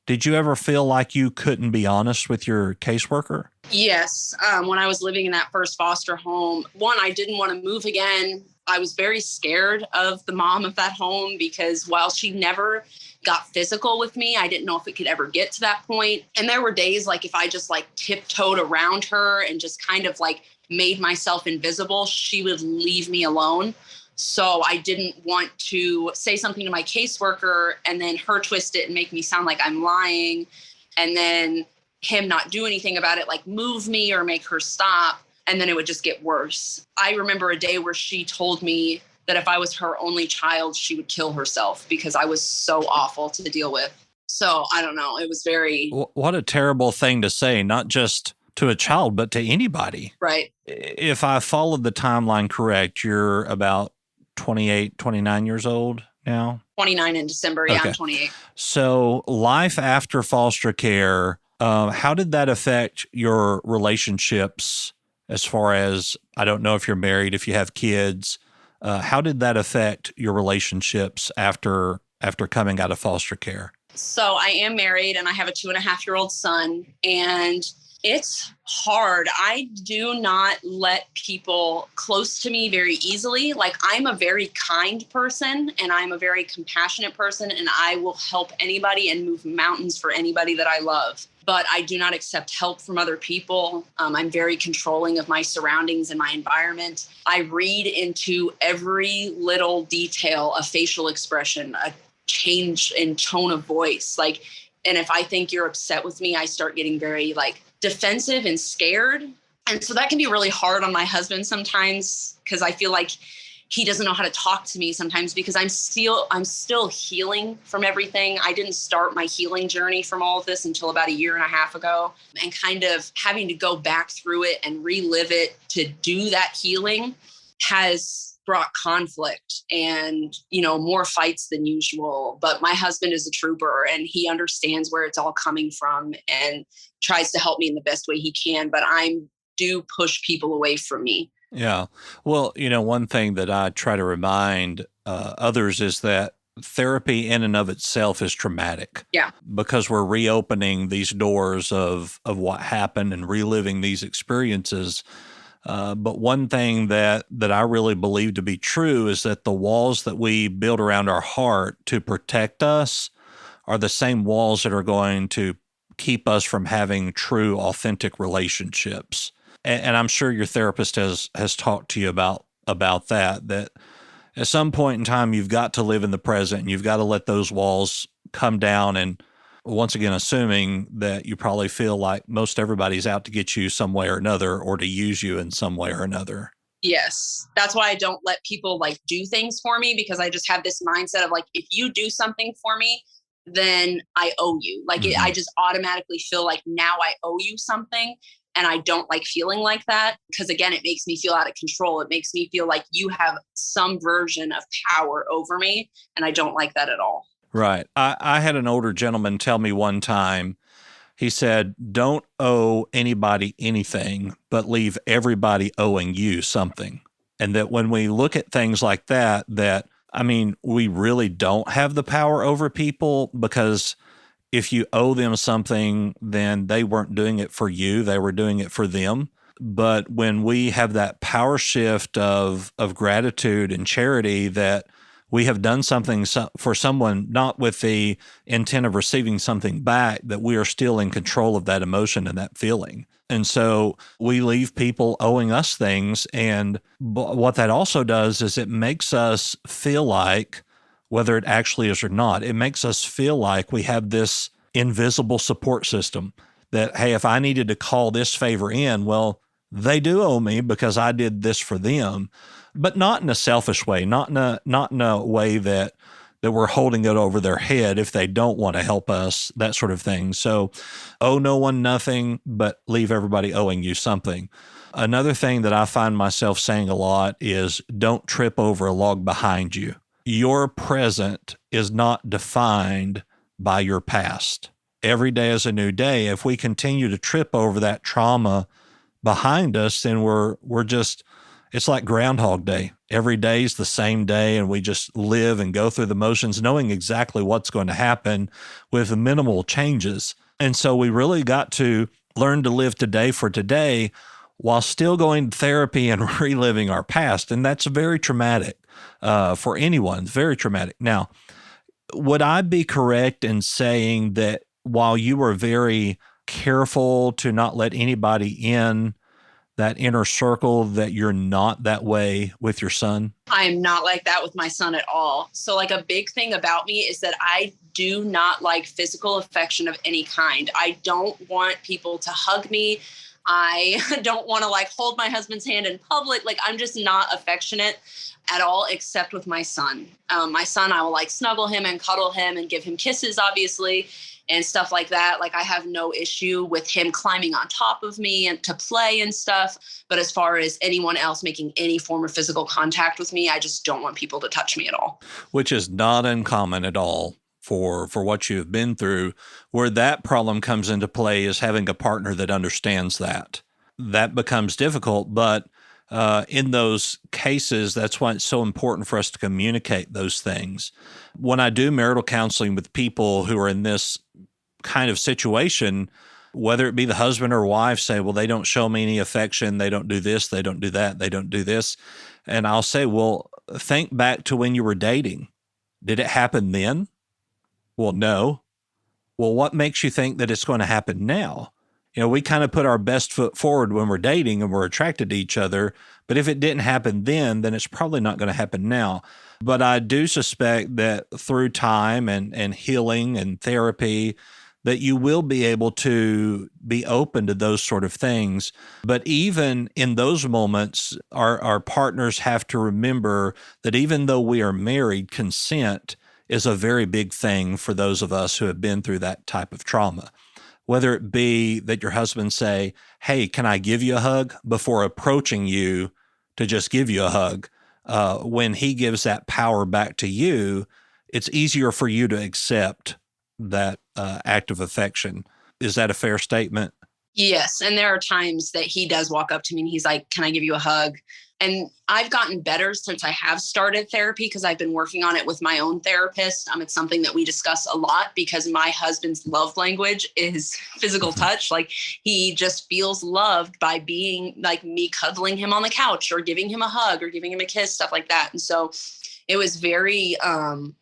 Did you ever feel like you couldn't be honest with your caseworker? Yes. When I was living in that first foster home, one, I didn't want to move again. I was very scared of the mom of that home because while she never got physical with me, I didn't know if it could ever get to that point. And there were days like if I just like tiptoed around her and just kind of like made myself invisible, she would leave me alone. So I didn't want to say something to my caseworker and then her twist it and make me sound like I'm lying, and then him not do anything about it, like move me or make her stop. And then it would just get worse. I remember a day where she told me that if I was her only child, she would kill herself because I was so awful to deal with. So I don't know. It was very... What a terrible thing to say, not just to a child, but to anybody. Right. If I followed the timeline correct, you're about 28, 29 years old now? 29 in December. Yeah, Okay. I'm 28. So life after foster care, how did that affect your relationships as far as, I don't know if you're married, if you have kids, how did that affect your relationships after coming out of foster care? So I am married and I have a 2.5-year-old son, and It's hard. I do not let people close to me very easily. Like, I'm a very kind person and I'm a very compassionate person, and I will help anybody and move mountains for anybody that I love. But I do not accept help from other people. I'm very controlling of my surroundings and my environment. I read into every little detail, a facial expression, a change in tone of voice. Like, and if I think you're upset with me, I start getting very like defensive and scared. And so that can be really hard on my husband sometimes, because I feel like he doesn't know how to talk to me sometimes, because I'm still healing from everything. I didn't start my healing journey from all of this until about a year and a half ago, and kind of having to go back through it and relive it to do that healing has brought conflict and, more fights than usual. But my husband is a trooper and he understands where it's all coming from and tries to help me in the best way he can. But I do push people away from me. Yeah. Well, one thing that I try to remind others is that therapy in and of itself is traumatic. Yeah. Because we're reopening these doors of what happened and reliving these experiences. But one thing that I really believe to be true is that the walls that we build around our heart to protect us are the same walls that are going to keep us from having true, authentic relationships. And I'm sure your therapist has talked to you about that at some point in time, you've got to live in the present and you've got to let those walls come down. And once again, assuming that you probably feel like most everybody's out to get you some way or another, or to use you in some way or another. Yes. That's why I don't let people like do things for me, because I just have this mindset of like, if you do something for me, then I owe you. Like, I just automatically feel like now I owe you something. And I don't like feeling like that, because again, it makes me feel out of control. It makes me feel like you have some version of power over me. And I don't like that at all. Right. I had an older gentleman tell me one time, he said, don't owe anybody anything, but leave everybody owing you something. And that when we look at things like that, we really don't have the power over people, because if you owe them something, then they weren't doing it for you, they were doing it for them. But when we have that power shift of gratitude and charity, that we have done something for someone, not with the intent of receiving something back, that we are still in control of that emotion and that feeling. And so we leave people owing us things. And what that also does is it makes us feel like, whether it actually is or not, it makes us feel like we have this invisible support system that, hey, if I needed to call this favor in, well, they do owe me because I did this for them, but not in a selfish way, not in a way that we're holding it over their head if they don't want to help us, that sort of thing. So owe no one nothing, but leave everybody owing you something. Another thing that I find myself saying a lot is don't trip over a log behind you. Your present is not defined by your past. Every day is a new day. If we continue to trip over that trauma behind us, then it's like Groundhog Day. Every day is the same day, and we just live and go through the motions, knowing exactly what's going to happen with minimal changes. And so we really got to learn to live today for today while still going to therapy and reliving our past. And that's very traumatic for anyone, very traumatic. Now, would I be correct in saying that while you were very careful to not let anybody in that inner circle, that you're not that way with your son? I am not like that with my son at all. So like, a big thing about me is that I do not like physical affection of any kind. I don't want people to hug me. I don't want to like hold my husband's hand in public. Like, I'm just not affectionate at all, except with my son. My son, I will like snuggle him and cuddle him and give him kisses, obviously, and stuff like that. Like, I have no issue with him climbing on top of me and to play and stuff. But as far as anyone else making any form of physical contact with me, I just don't want people to touch me at all. Which is not uncommon at all for what you've been through. Where that problem comes into play is having a partner that understands that. That becomes difficult, but in those cases, that's why it's so important for us to communicate those things. When I do marital counseling with people who are in this kind of situation, whether it be the husband or wife, say, well, they don't show me any affection. They don't do this. They don't do that. They don't do this. And I'll say, well, think back to when you were dating. Did it happen then? Well, no. Well, what makes you think that it's going to happen now? We kind of put our best foot forward when we're dating and we're attracted to each other. But if it didn't happen then it's probably not going to happen now. But I do suspect that through time and healing and therapy, that you will be able to be open to those sort of things. But even in those moments, our partners have to remember that even though we are married, consent is a very big thing for those of us who have been through that type of trauma. Whether it be that your husband say, hey, can I give you a hug, before approaching you to just give you a hug. When he gives that power back to you, it's easier for you to accept that act of affection. Is that a fair statement? Yes. And there are times that he does walk up to me and he's like, can I give you a hug? And I've gotten better since I have started therapy, because I've been working on it with my own therapist. It's something that we discuss a lot, because my husband's love language is physical touch. Like, he just feels loved by being like me, cuddling him on the couch or giving him a hug or giving him a kiss, stuff like that. And so it was very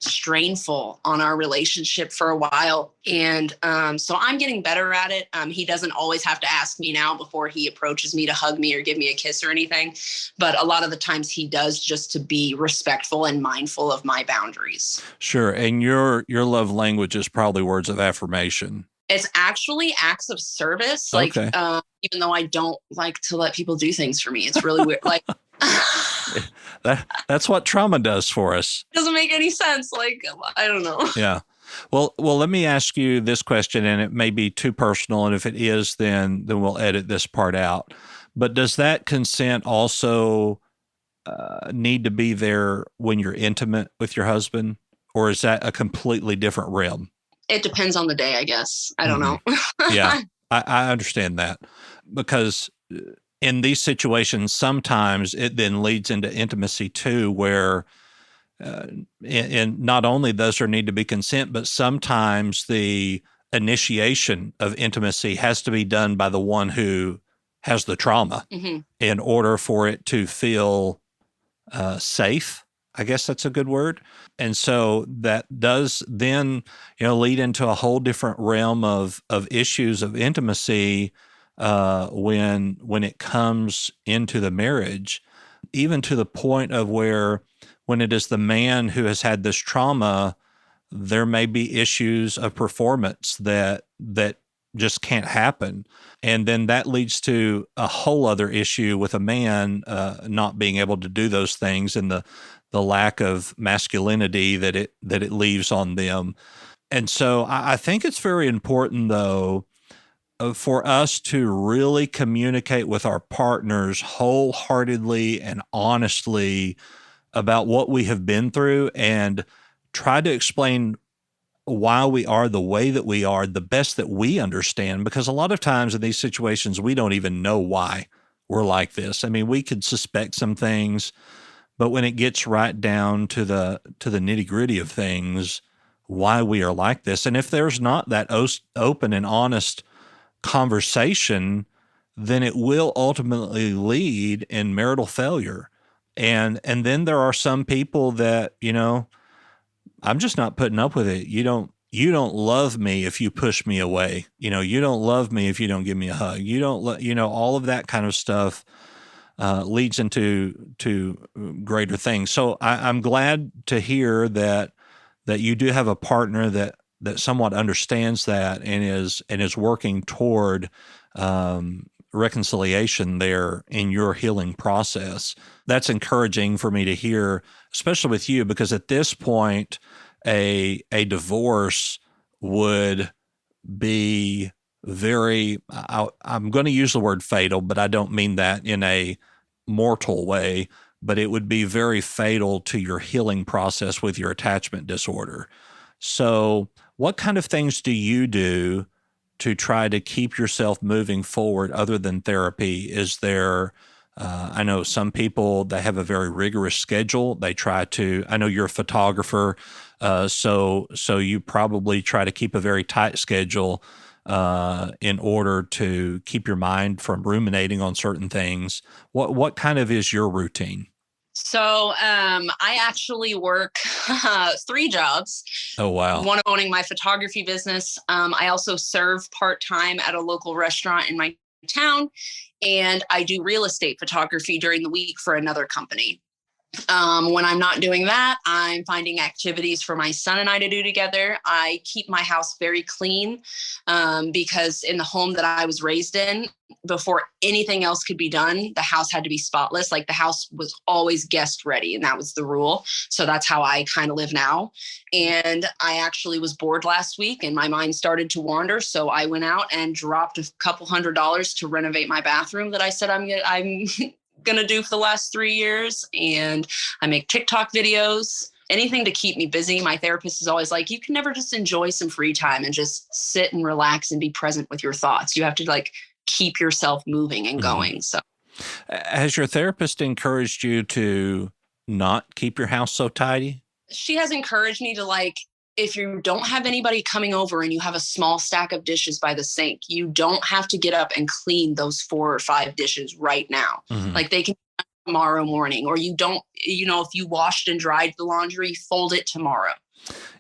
strainful on our relationship for a while. And so I'm getting better at it. He doesn't always have to ask me now before he approaches me to hug me or give me a kiss or anything. But a lot of the times he does, just to be respectful and mindful of my boundaries. Sure. And your love language is probably words of affirmation. It's actually acts of service. Okay. Even though I don't like to let people do things for me, it's really weird. Like, that's what trauma does for us. Doesn't make any sense. Like, I don't know. Yeah. Well, let me ask you this question, and it may be too personal, and if it is, then we'll edit this part out. But does that consent also need to be there when you're intimate with your husband, or is that a completely different realm? It depends on the day, I guess. I don't know. Yeah, I understand that, because in these situations, sometimes it then leads into intimacy too, where and not only does there need to be consent, but sometimes the initiation of intimacy has to be done by the one who has the trauma in order for it to feel safe. I guess that's a good word. And so that does then, lead into a whole different realm of issues of intimacy when it comes into the marriage, even to the point of where, when it is the man who has had this trauma, there may be issues of performance that just can't happen. And then that leads to a whole other issue with a man not being able to do those things, and the lack of masculinity that it leaves on them. And so I think it's very important, though, for us to really communicate with our partners wholeheartedly and honestly about what we have been through, and try to explain why we are the way that we are, the best that we understand, because a lot of times in these situations, we don't even know why we're like this. I mean, we could suspect some things, but when it gets right down to the nitty-gritty of things, why we are like this. And if there's not that open and honest conversation, then it will ultimately lead in marital failure. And then there are some people that, I'm just not putting up with it. You don't love me if you push me away. You don't love me if you don't give me a hug. You don't all of that kind of stuff leads into greater things. So I'm glad to hear that you do have a partner that somewhat understands that and is working toward reconciliation there in your healing process. That's encouraging for me to hear, especially with you, because at this point, a divorce would be very, I'm going to use the word fatal, but I don't mean that in a mortal way, but it would be very fatal to your healing process with your attachment disorder. So what kind of things do you do to try to keep yourself moving forward other than therapy? Is there, I know some people, they have a very rigorous schedule. They try to, I know you're a photographer, so you probably try to keep a very tight schedule. in order to keep your mind from ruminating on certain things. What kind of is your routine? So I actually work 3 jobs. Oh, wow. One owning my photography business. I also serve part-time at a local restaurant in my town, and I do real estate photography during the week for another company. When I'm not doing that, I'm finding activities for my son and I to do together. I keep my house very clean because in the home that I was raised in, before anything else could be done, the house had to be spotless. Like the house was always guest ready, and that was the rule. So that's how I kind of live now. And I actually was bored last week and my mind started to wander. So I went out and dropped a couple $100s to renovate my bathroom that I said I'm gonna do for the last 3 years. And I make TikTok videos, anything to keep me busy. My therapist is always like, you can never just enjoy some free time and just sit and relax and be present with your thoughts. You have to like keep yourself moving and going. So Has your therapist encouraged you to not keep your house so tidy? she has encouraged me to like, if you don't have anybody coming over and you have a small stack of dishes by the sink, you don't have to get up and clean those 4 or 5 dishes right now. Mhm. Like they can be done tomorrow morning, or you don't, if you washed and dried the laundry, fold it tomorrow.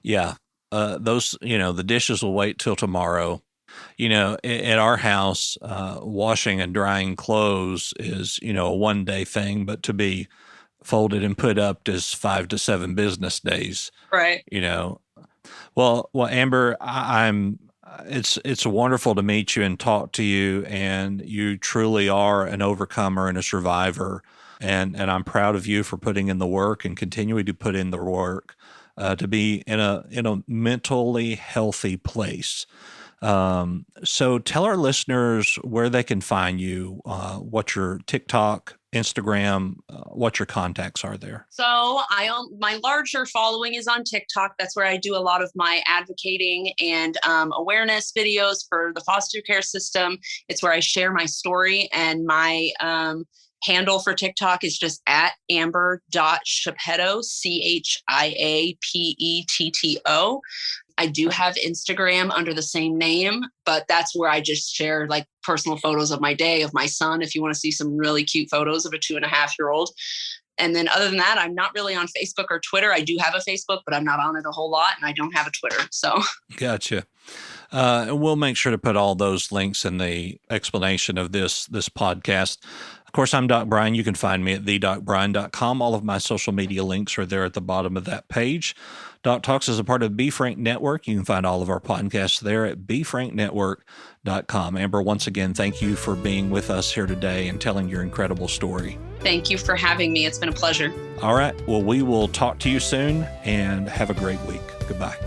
Yeah. Those, the dishes will wait till tomorrow. At our house, washing and drying clothes is, a one-day thing, but to be folded and put up is 5 to 7 business days. Right. Well, Amber, it's wonderful to meet you and talk to you, and you truly are an overcomer and a survivor, and I'm proud of you for putting in the work and continuing to put in the work to be in a mentally healthy place. So tell our listeners where they can find you, what your TikTok, Instagram, what your contacts are there. So my larger following is on TikTok. That's where I do a lot of my advocating and awareness videos for the foster care system. It's where I share my story, and my handle for TikTok is just at amber.chiapetto, CHIAPETTO. I do have Instagram under the same name, but that's where I just share like personal photos of my day, of my son, if you want to see some really cute photos of a 2.5-year-old. And then other than that, I'm not really on Facebook or Twitter. I do have a Facebook, but I'm not on it a whole lot, and I don't have a Twitter. So Gotcha. And we'll make sure to put all those links in the explanation of this podcast. Of course, I'm Doc Brian. You can find me at thedocbrian.com. All of my social media links are there at the bottom of that page. Doc Talks is a part of Be Frank Network. You can find all of our podcasts there at befranknetwork.com. Amber, once again, thank you for being with us here today and telling your incredible story. Thank you for having me. It's been a pleasure. All right. Well, we will talk to you soon, and have a great week. Goodbye.